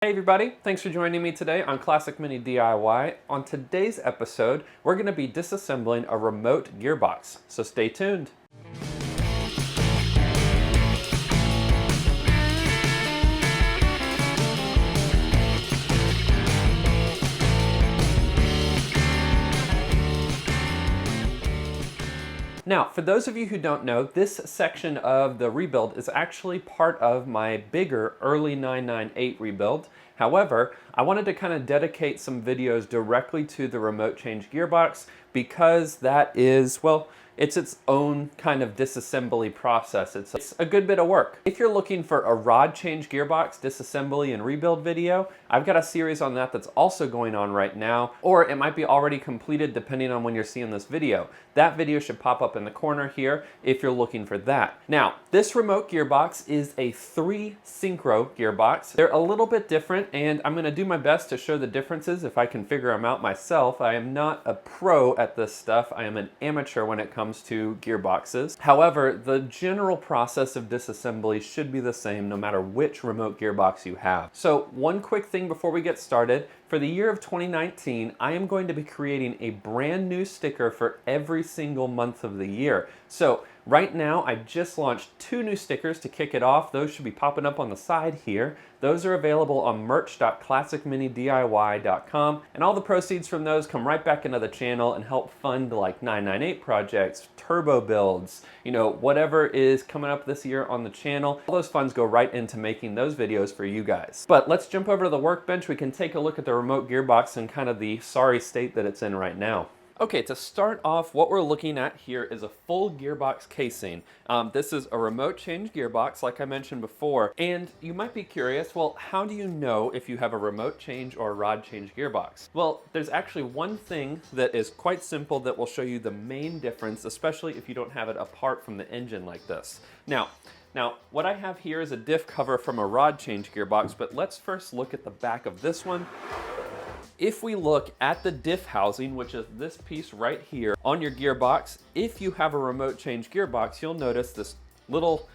Hey everybody, thanks for joining me today on Classic Mini DIY. On today's episode, we're going to be disassembling a remote gearbox, so stay tuned. Now, for those of you who don't know, this section of the rebuild is actually part of my bigger early 998 rebuild. However, I wanted to kind of dedicate some videos directly to the remote change gearbox because that is, well, it's its own kind of disassembly process. It's a good bit of work. If you're looking for a rod change gearbox disassembly and rebuild video, I've got a series on that that's also going on right now, or it might be already completed depending on when you're seeing this video. That video should pop up in the corner here if you're looking for that. Now, this remote gearbox is a 3 synchro gearbox. They're a little bit different, and I'm gonna do my best to show the differences if I can figure them out myself. I am not a pro at this stuff. I am an amateur when it comes to gearboxes. However, the general process of disassembly should be the same no matter which remote gearbox you have. So one quick thing before we get started. For the year of 2019, I am going to be creating a brand new sticker for every single month of the year. So right now, I just launched 2 new stickers to kick it off. Those should be popping up on the side here. Those are available on merch.classicminidiy.com, and all the proceeds from those come right back into the channel and help fund like 998 projects, turbo builds, you know, whatever is coming up this year on the channel. All those funds go right into making those videos for you guys. But let's jump over to the workbench. We can take a look at the remote gearbox and kind of the sorry state that it's in right now. Okay, to start off, what we're looking at here is a full gearbox casing. This is a remote change gearbox, like I mentioned before, and you might be curious, well, how do you know if you have a remote change or a rod change gearbox? Well, there's actually one thing that is quite simple that will show you the main difference, especially if you don't have it apart from the engine like this. Now, what I have here is a diff cover from a rod change gearbox, but let's first look at the back of this one. If we look at the diff housing, which is this piece right here on your gearbox, if you have a remote change gearbox, you'll notice this little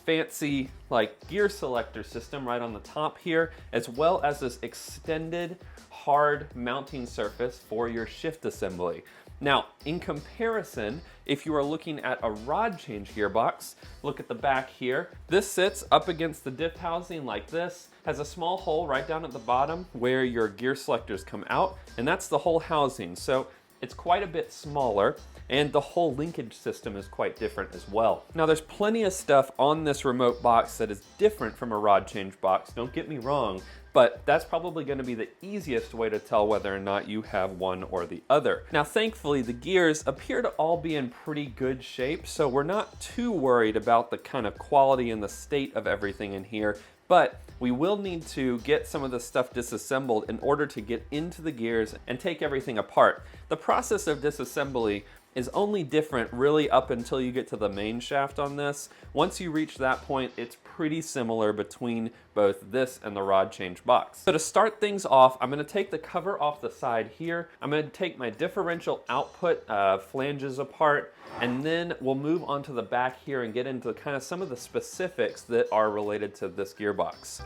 fancy like gear selector system right on the top here, as well as this extended hard mounting surface for your shift assembly. Now, in comparison, if you are looking at a rod change gearbox, look at the back here. This sits up against the diff housing like this, has a small hole right down at the bottom where your gear selectors come out, and that's the whole housing. So it's quite a bit smaller, and the whole linkage system is quite different as well. Now, there's plenty of stuff on this remote box that is different from a rod change box, don't get me wrong, but that's probably going to be the easiest way to tell whether or not you have one or the other. Now, thankfully, the gears appear to all be in pretty good shape, so we're not too worried about the kind of quality and the state of everything in here, but we will need to get some of the stuff disassembled in order to get into the gears and take everything apart. The process of disassembly is only different really up until you get to the main shaft on this. Once you reach that point, it's pretty similar between both this and the rod change box. So to start things off, I'm gonna take the cover off the side here. I'm gonna take my differential output flanges apart, and then we'll move on to the back here and get into kind of some of the specifics that are related to this gearbox.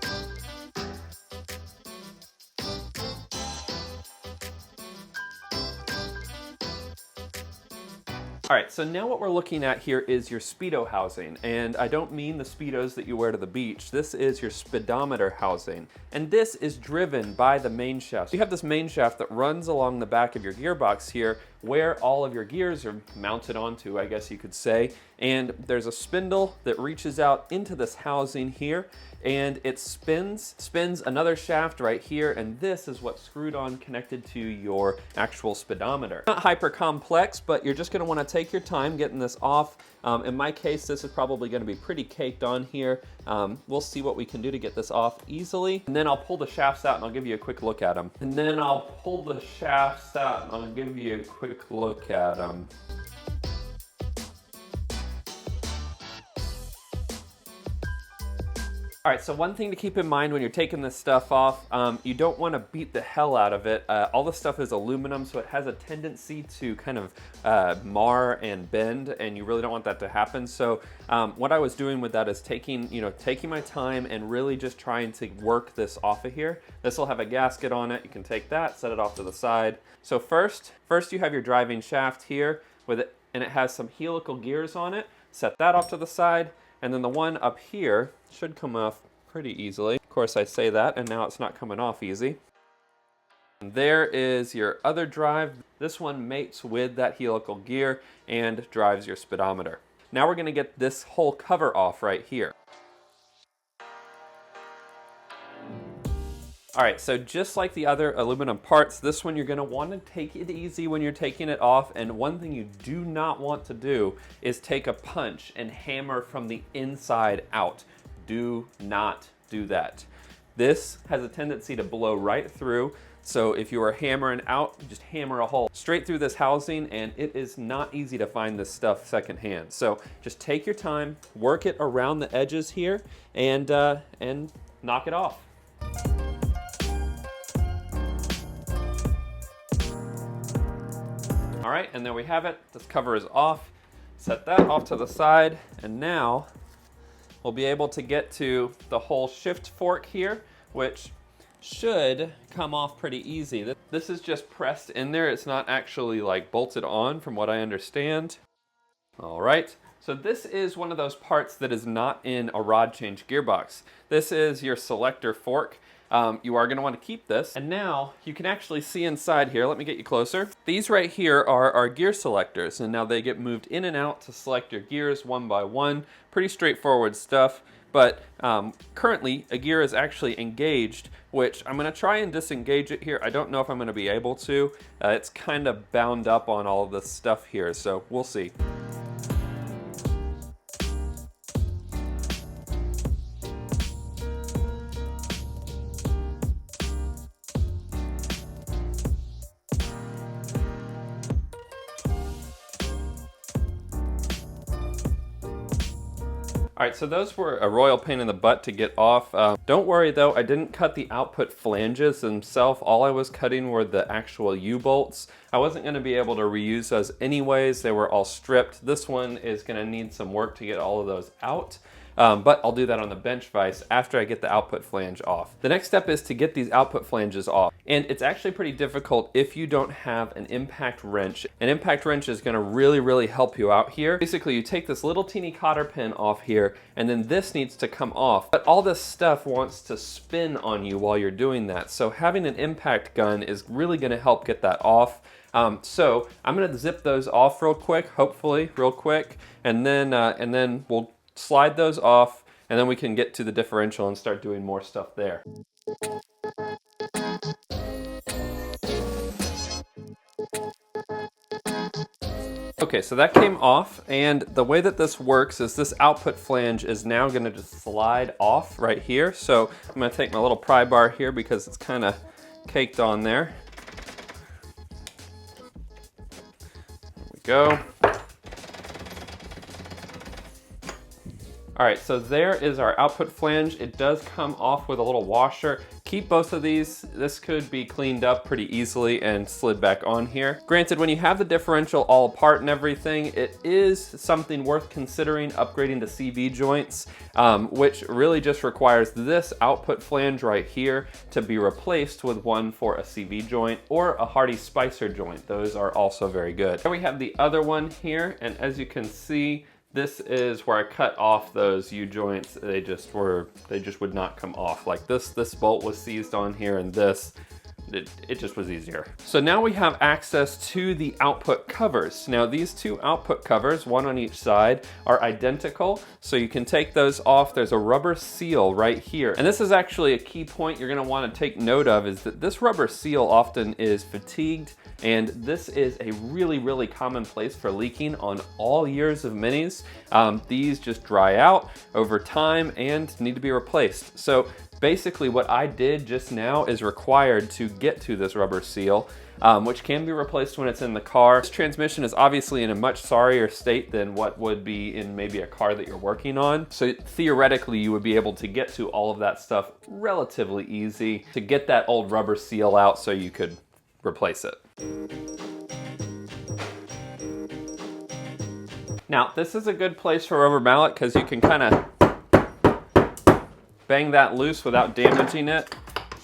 All right, so now what we're looking at here is your speedo housing, and I don't mean the speedos that you wear to the beach. This is your speedometer housing, and this is driven by the main shaft. So you have this main shaft that runs along the back of your gearbox here, where all of your gears are mounted onto, I guess you could say, and there's a spindle that reaches out into this housing here, and it spins another shaft right here, and this is what's screwed on connected to your actual speedometer. Not hyper complex, but you're just gonna wanna take your time getting this off. In my case, this is probably gonna be pretty caked on here. We'll see what we can do to get this off easily. And then I'll pull the shafts out and I'll give you a quick look at them. All right, so one thing to keep in mind when you're taking this stuff off, you don't want to beat the hell out of it. All this stuff is aluminum, so it has a tendency to kind of mar and bend, and you really don't want that to happen. So what I was doing with that is taking my time and really just trying to work this off of here. This will have a gasket on it. You can take that, set it off to the side. So first you have your driving shaft here with it, and it has some helical gears on it. Set that off to the side. And then the one up here should come off pretty easily. Of course, I say that, and now it's not coming off easy. And there is your other drive. This one mates with that helical gear and drives your speedometer. Now we're going to get this whole cover off right here. All right, so just like the other aluminum parts, this one you're gonna wanna take it easy when you're taking it off, and one thing you do not want to do is take a punch and hammer from the inside out. Do not do that. This has a tendency to blow right through, so if you are hammering out, just hammer a hole straight through this housing, and it is not easy to find this stuff secondhand. So just take your time, work it around the edges here, and knock it off. All right, and there we have it. This cover is off. Set that off to the side, and now we'll be able to get to the whole shift fork here, which should come off pretty easy. This is just pressed in there. It's not actually like bolted on from what I understand. All right, so this is one of those parts that is not in a rod change gearbox. This is your selector fork. You are going to want to keep this. And now you can actually see inside here. Let me get you closer. These right here are our gear selectors, and now they get moved in and out to select your gears one by one. Pretty straightforward stuff, but currently a gear is actually engaged, which I'm going to try and disengage it here. I don't know if I'm going to be able to. It's kind of bound up on all of this stuff here, so we'll see. All right, so those were a royal pain in the butt to get off. Don't worry though, I didn't cut the output flanges themselves. All I was cutting were the actual U-bolts. I wasn't gonna be able to reuse those anyways. They were all stripped. This one is gonna need some work to get all of those out. But I'll do that on the bench vise after I get the output flange off. The next step is to get these output flanges off. And it's actually pretty difficult if you don't have an impact wrench. An impact wrench is gonna really help you out here. Basically, you take this little teeny cotter pin off here, and then this needs to come off. But all this stuff wants to spin on you while you're doing that. So having an impact gun is really gonna help get that off. So I'm gonna zip those off real quick, hopefully real quick, and then we'll slide those off, and then we can get to the differential and start doing more stuff there. Okay, so that came off, and the way that this works is this output flange is now gonna just slide off right here. So I'm gonna take my little pry bar here because it's kind of caked on there. There we go. All right, so there is our output flange. It does come off with a little washer. Keep both of these. This could be cleaned up pretty easily and slid back on here. Granted, when you have the differential all apart and everything, it is something worth considering upgrading to CV joints, which really just requires this output flange right here to be replaced with one for a CV joint or a Hardy Spicer joint. Those are also very good. Here we have the other one here, and as you can see, this is where I cut off those U-joints. They just would not come off. Like this bolt was seized on here, and it just was easier. So now we have access to the output covers. Now these two output covers, one on each side, are identical. So you can take those off. There's a rubber seal right here. And this is actually a key point you're gonna wanna take note of, is that this rubber seal often is fatigued, and this is a really common place for leaking on all years of minis. These just dry out over time and need to be replaced. So basically what I did just now is required to get to this rubber seal, which can be replaced when it's in the car. This transmission is obviously in a much sorrier state than what would be in maybe a car that you're working on. So theoretically, you would be able to get to all of that stuff relatively easy to get that old rubber seal out so you could replace it. Now, this is a good place for a rubber mallet because you can kind of bang that loose without damaging it.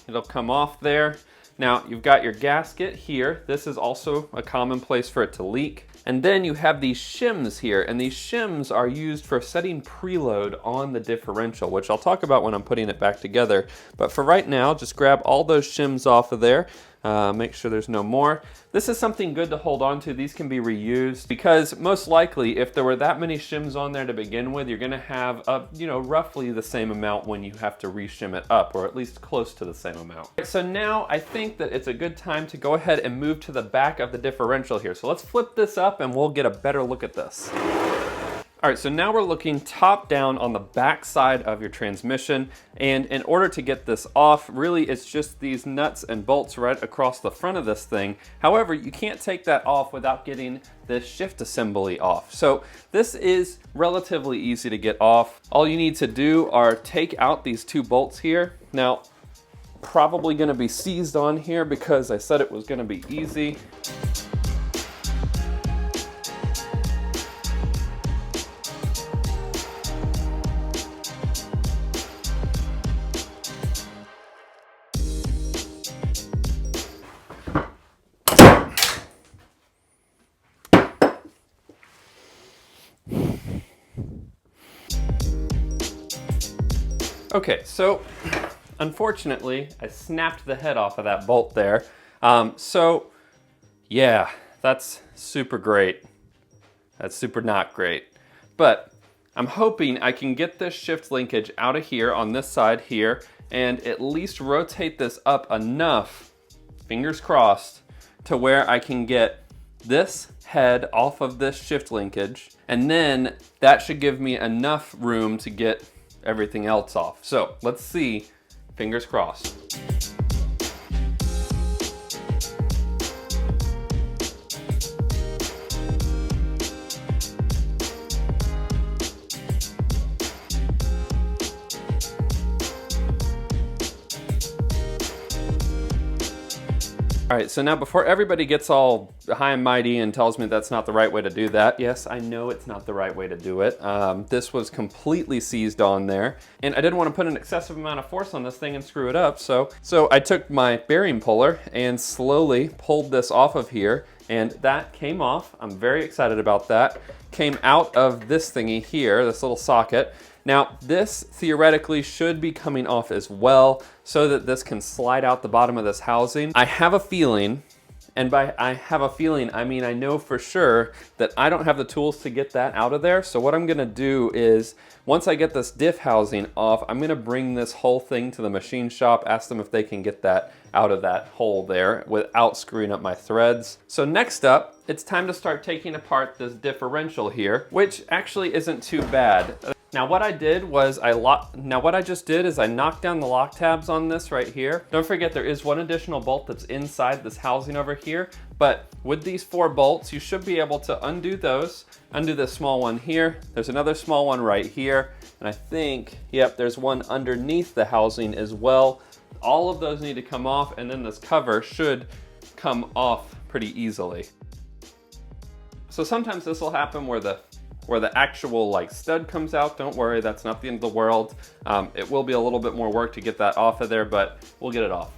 It'll come off there. Now, you've got your gasket here. This is also a common place for it to leak. And then you have these shims here, and these shims are used for setting preload on the differential, which I'll talk about when I'm putting it back together. But for right now, just grab all those shims off of there. Make sure there's no more. This is something good to hold on to. These can be reused because most likely if there were that many shims on there to begin with, you're gonna have roughly the same amount when you have to re-shim it up, or at least close to the same amount. So now I think that it's a good time to go ahead and move to the back of the differential here. So let's flip this up and we'll get a better look at this. All right, so now we're looking top down on the back side of your transmission. And in order to get this off, really it's just these nuts and bolts right across the front of this thing. However, you can't take that off without getting this shift assembly off. So this is relatively easy to get off. All you need to do are take out these two bolts here. Now, probably gonna be seized on here because I said it was gonna be easy. Okay, so unfortunately, I snapped the head off of that bolt there. So yeah, that's super great. That's super not great. But I'm hoping I can get this shift linkage out of here on this side here and at least rotate this up enough, fingers crossed, to where I can get this head off of this shift linkage, and then that should give me enough room to get everything else off. So let's see, fingers crossed. All right, so now before everybody gets all high and mighty and tells me that's not the right way to do that, yes, I know it's not the right way to do it. This was completely seized on there, and I didn't want to put an excessive amount of force on this thing and screw it up, so I took my bearing puller and slowly pulled this off of here, and that came off. I'm very excited about that. Came out of this thingy here, this little socket. Now, this theoretically should be coming off as well so that this can slide out the bottom of this housing. I have a feeling, and by I have a feeling, I mean I know for sure that I don't have the tools to get that out of there. So what I'm gonna do is, once I get this diff housing off, I'm gonna bring this whole thing to the machine shop, ask them if they can get that out of that hole there without screwing up my threads. So next up, it's time to start taking apart this differential here, which actually isn't too bad. Now what I did was I knocked down the lock tabs on this right here. Don't forget there is one additional bolt that's inside this housing over here, but with these 4 bolts, you should be able to undo those, undo this small one here. There's another small one right here, and I think, yep, there's one underneath the housing as well. All of those need to come off, and then this cover should come off pretty easily. So sometimes this will happen where the actual like stud comes out. Don't worry, that's not the end of the world. It will be a little bit more work to get that off of there, but we'll get it off.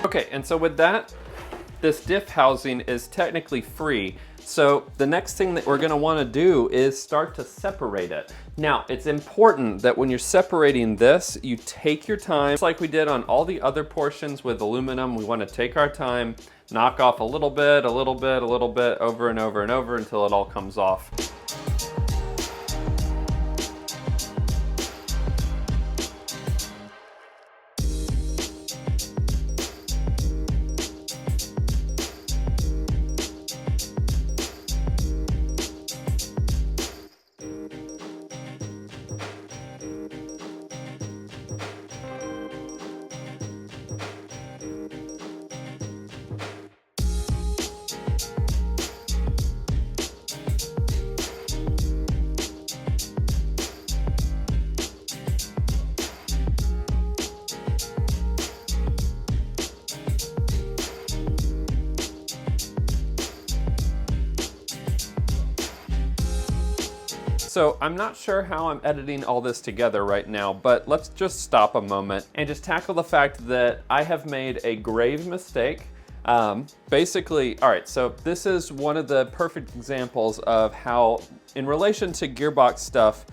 Okay, and so with that, this diff housing is technically free. So the next thing that we're gonna wanna do is start to separate it. Now, it's important that when you're separating this, you take your time, just like we did on all the other portions with aluminum. We wanna take our time, knock off a little bit, a little bit, a little bit, over and over and over until it all comes off. So I'm not sure how I'm editing all this together right now, but let's just stop a moment and just tackle the fact that I have made a grave mistake. Basically, all right, so this is one of the perfect examples of how, in relation to Gearbox stuff,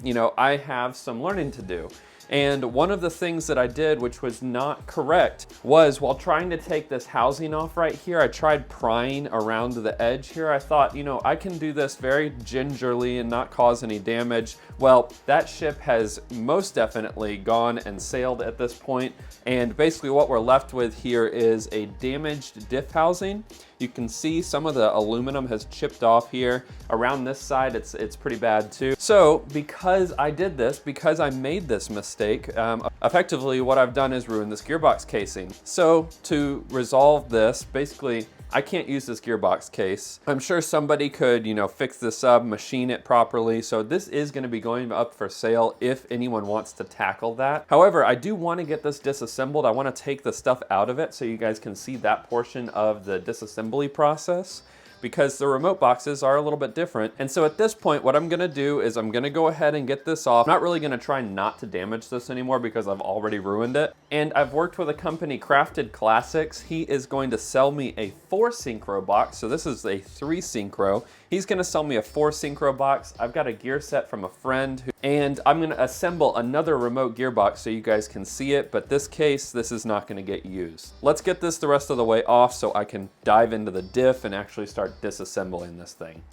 you know, I have some learning to do. And one of the things that I did, which was not correct, was while trying to take this housing off right here, I tried prying around the edge here. I thought, you know, I can do this very gingerly and not cause any damage. Well, that ship has most definitely gone and sailed at this point. And basically what we're left with here is a damaged diff housing. You can see some of the aluminum has chipped off here. Around this side, it's pretty bad too. So because I did this, because I made this mistake, effectively what I've done is ruin this gearbox casing. So to resolve this, basically, I can't use this gearbox case. I'm sure somebody could, you know, fix this up, machine it properly. So this is going to be going up for sale if anyone wants to tackle that. However, I do want to get this disassembled. I want to take the stuff out of it so you guys can see that portion of the disassembly process, because the remote boxes are a little bit different. And so at this point, what I'm gonna do is I'm gonna go ahead and get this off. I'm not really gonna try not to damage this anymore because I've already ruined it. And I've worked with a company, Crafted Classics. He is going to sell me a 4 synchro box. So this is a 3 synchro. He's gonna sell me a 4 synchro box. I've got a gear set from a friend and I'm gonna assemble another remote gearbox so you guys can see it, but this case, this is not gonna get used. Let's get this the rest of the way off so I can dive into the diff and actually start disassembling this thing.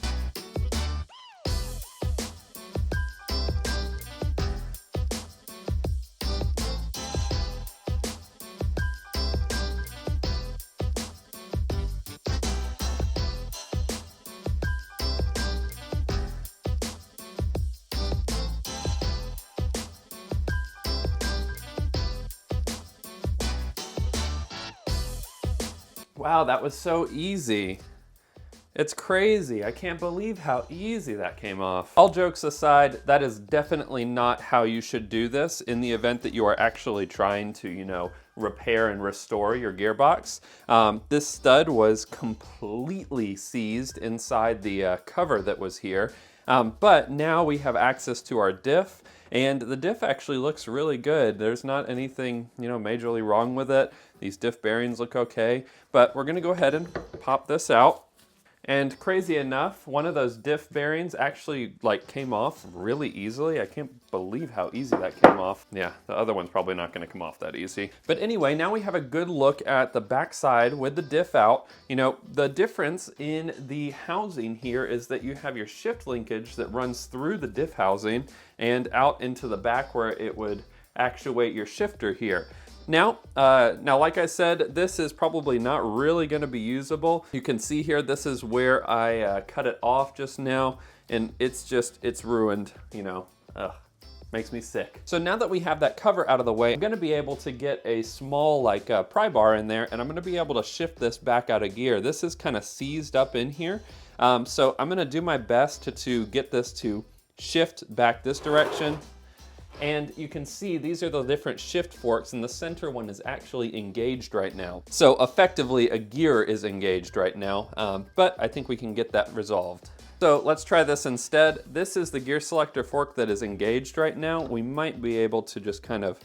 Wow, that was so easy. It's crazy. I can't believe how easy that came off. All jokes aside, that is definitely not how you should do this in the event that you are actually trying to, you know, repair and restore your gearbox. This stud was completely seized inside the cover that was here. But now we have access to our diff, and the diff actually looks really good. There's not anything, you know, majorly wrong with it. These diff bearings look okay, but we're gonna go ahead and pop this out. And crazy enough, one of those diff bearings actually like came off really easily. I can't believe how easy that came off. Yeah, the other one's probably not gonna come off that easy. But anyway, now we have a good look at the backside with the diff out. You know, the difference in the housing here is that you have your shift linkage that runs through the diff housing and out into the back where it would actuate your shifter here. Now, like I said, this is probably not really going to be usable. You can see here, this is where I cut it off just now, and it's ruined, you know. Ugh, makes me sick. So now that we have that cover out of the way, I'm going to be able to get a small like pry bar in there, and I'm going to be able to shift this back out of gear. This is kind of seized up in here, so I'm going to do my best to get this to shift back this direction. And you can see these are the different shift forks, and the center one is actually engaged right now. So effectively a gear is engaged right now, but I think we can get that resolved. So let's try this instead. This is the gear selector fork that is engaged right now. We might be able to just kind of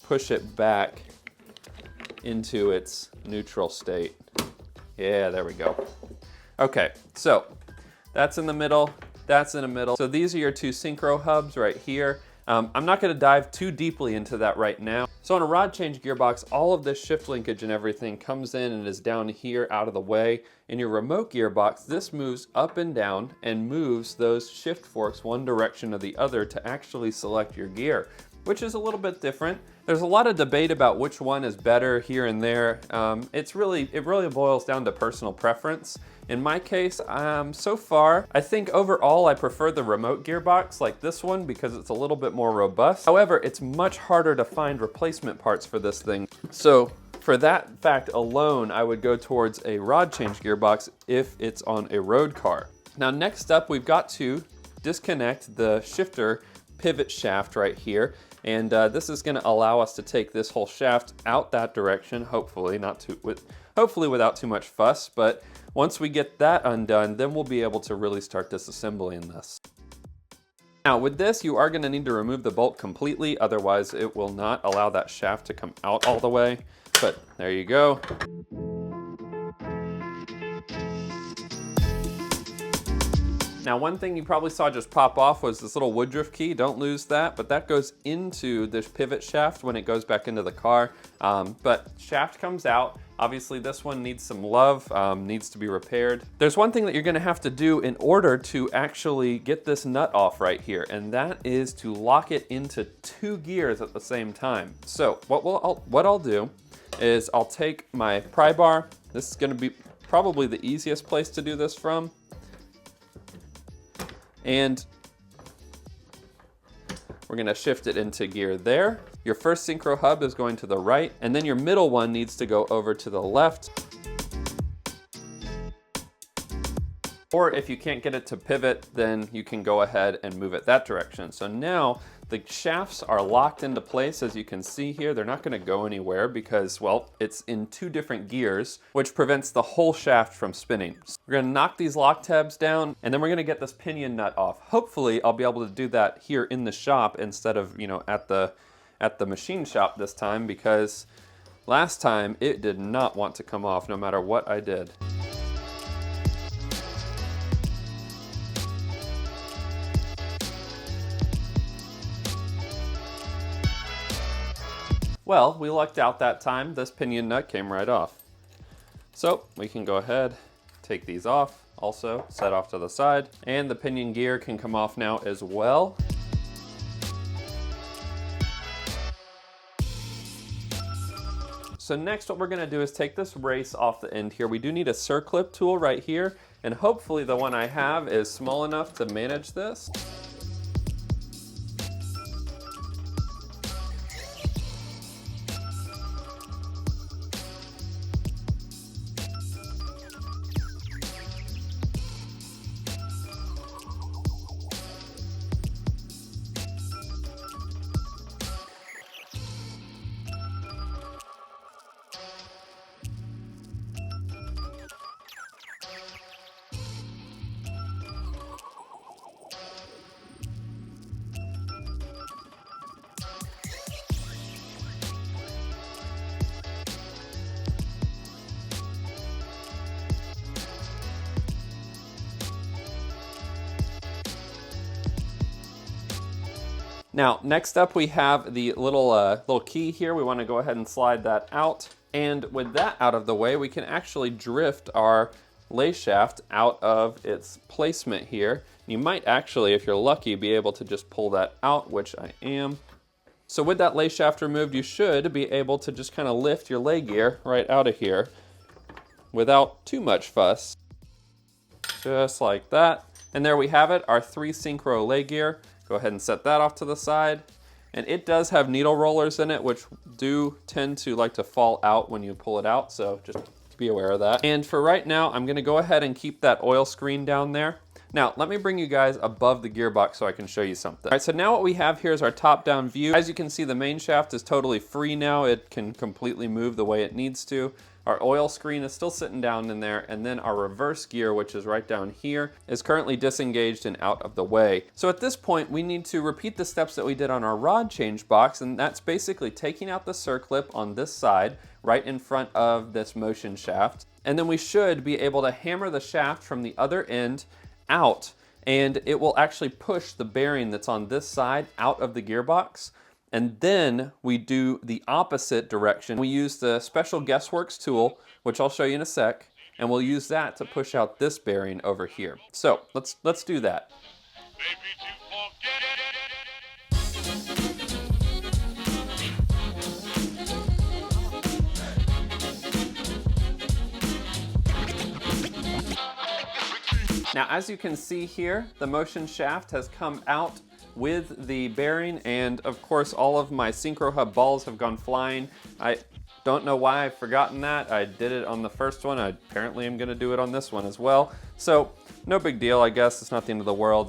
push it back into its neutral state. Yeah, there we go. Okay, so that's in the middle, that's in the middle. So these are your 2 synchro hubs right here. I'm not going to dive too deeply into that right now. So on a rod change gearbox, all of this shift linkage and everything comes in and is down here out of the way. In your remote gearbox, this moves up and down and moves those shift forks one direction or the other to actually select your gear, which is a little bit different. There's a lot of debate about which one is better here and there. It really boils down to personal preference. In my case, so far, I think overall I prefer the remote gearbox like this one because it's a little bit more robust. However, it's much harder to find replacement parts for this thing. So for that fact alone, I would go towards a rod change gearbox if it's on a road car. Now next up, we've got to disconnect the shifter pivot shaft right here. And this is going to allow us to take this whole shaft out that direction, hopefully without too much fuss. But once we get that undone, then we'll be able to really start disassembling this. Now with this, you are going to need to remove the bolt completely, otherwise it will not allow that shaft to come out all the way. But there you go. Now one thing you probably saw just pop off was this little Woodruff key. Don't lose that, but that goes into this pivot shaft when it goes back into the car. But shaft comes out. Obviously this one needs some love, needs to be repaired. There's one thing that you're gonna have to do in order to actually get this nut off right here, and that is to lock it into 2 gears at the same time. So what I'll do is I'll take my pry bar. This is gonna be probably the easiest place to do this from. And we're gonna shift it into gear there. Your first synchro hub is going to the right, and then your middle one needs to go over to the left. Or if you can't get it to pivot, then you can go ahead and move it that direction. So now the shafts are locked into place. As you can see here, they're not gonna go anywhere because, well, it's in 2 different gears, which prevents the whole shaft from spinning. So we're gonna knock these lock tabs down, and then we're gonna get this pinion nut off. Hopefully, I'll be able to do that here in the shop instead of, you know, at the machine shop this time, because last time it did not want to come off no matter what I did. Well, we lucked out that time. This pinion nut came right off. So we can go ahead, take these off, also set off to the side, and the pinion gear can come off now as well. So next what we're gonna do is take this race off the end here. We do need a circlip tool right here, and hopefully the one I have is small enough to manage this. Now, next up we have the little key here. We want to go ahead and slide that out. And with that out of the way, we can actually drift our lay shaft out of its placement here. You might actually, if you're lucky, be able to just pull that out, which I am. So with that lay shaft removed, you should be able to just kind of lift your lay gear right out of here without too much fuss. Just like that. And there we have it, our 3 synchro lay gear. Go ahead and set that off to the side. And it does have needle rollers in it, which do tend to like to fall out when you pull it out, so just be aware of that. And for right now, I'm gonna go ahead and keep that oil screen down there. Now, let me bring you guys above the gearbox so I can show you something. All right, so now what we have here is our top-down view. As you can see, the main shaft is totally free now. It can completely move the way it needs to. Our oil screen is still sitting down in there, and then our reverse gear, which is right down here, is currently disengaged and out of the way. So at this point, we need to repeat the steps that we did on our rod change box, and that's basically taking out the circlip on this side, right in front of this motion shaft. And then we should be able to hammer the shaft from the other end out, and it will actually push the bearing that's on this side out of the gearbox. And then we do the opposite direction. We use the special Guessworks tool, which I'll show you in a sec, and we'll use that to push out this bearing over here. So let's do that. Now, as you can see here, the motion shaft has come out with the bearing, and of course all of my synchro hub balls have gone flying. I don't know why I've forgotten that. I did it on the first one. I apparently am gonna do it on this one as well. So no big deal, I guess. It's not the end of the world.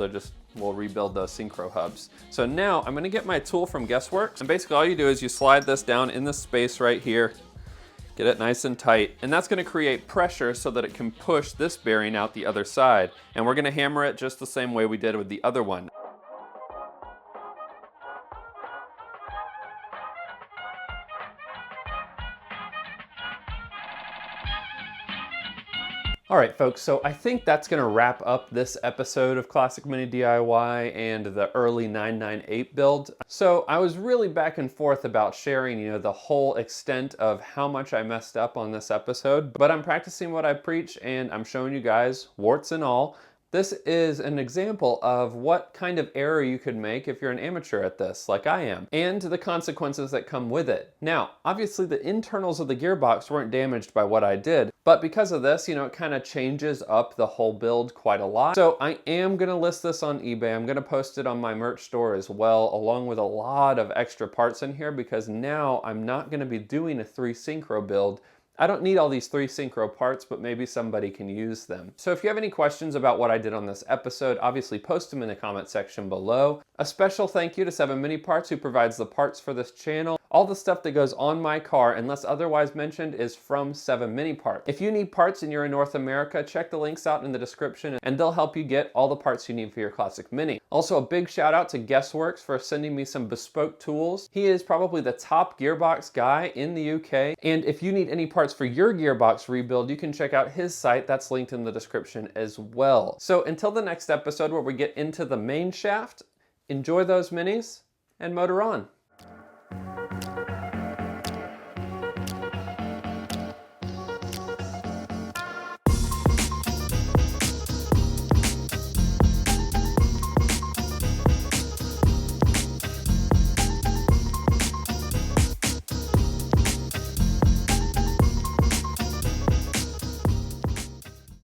We'll rebuild those synchro hubs. So now I'm gonna get my tool from Guessworks, and basically all you do is you slide this down in this space right here, get it nice and tight, and that's gonna create pressure so that it can push this bearing out the other side. And we're gonna hammer it just the same way we did with the other one. All right, folks, so I think that's gonna wrap up this episode of Classic Mini DIY and the early 998 build. So I was really back and forth about sharing, the whole extent of how much I messed up on this episode, but I'm practicing what I preach and I'm showing you guys, warts and all. This is an example of what kind of error you could make if you're an amateur at this, like I am, and the consequences that come with it. Now, obviously the internals of the gearbox weren't damaged by what I did, but because of this, it kind of changes up the whole build quite a lot. So I am gonna list this on eBay. I'm gonna post it on my merch store as well, along with a lot of extra parts in here, because now I'm not gonna be doing a 3 synchro build. I don't need all these 3 synchro parts, but maybe somebody can use them. So if you have any questions about what I did on this episode, obviously post them in the comment section below. A special thank you to 7 Mini Parts, who provides the parts for this channel. All the stuff that goes on my car, unless otherwise mentioned, is from 7 Mini Parts. If you need parts and you're in North America, check the links out in the description and they'll help you get all the parts you need for your Classic Mini. Also, a big shout out to Guessworks for sending me some bespoke tools. He is probably the top gearbox guy in the UK. And if you need any parts for your gearbox rebuild, you can check out his site. That's linked in the description as well. So until the next episode where we get into the main shaft, enjoy those minis and motor on.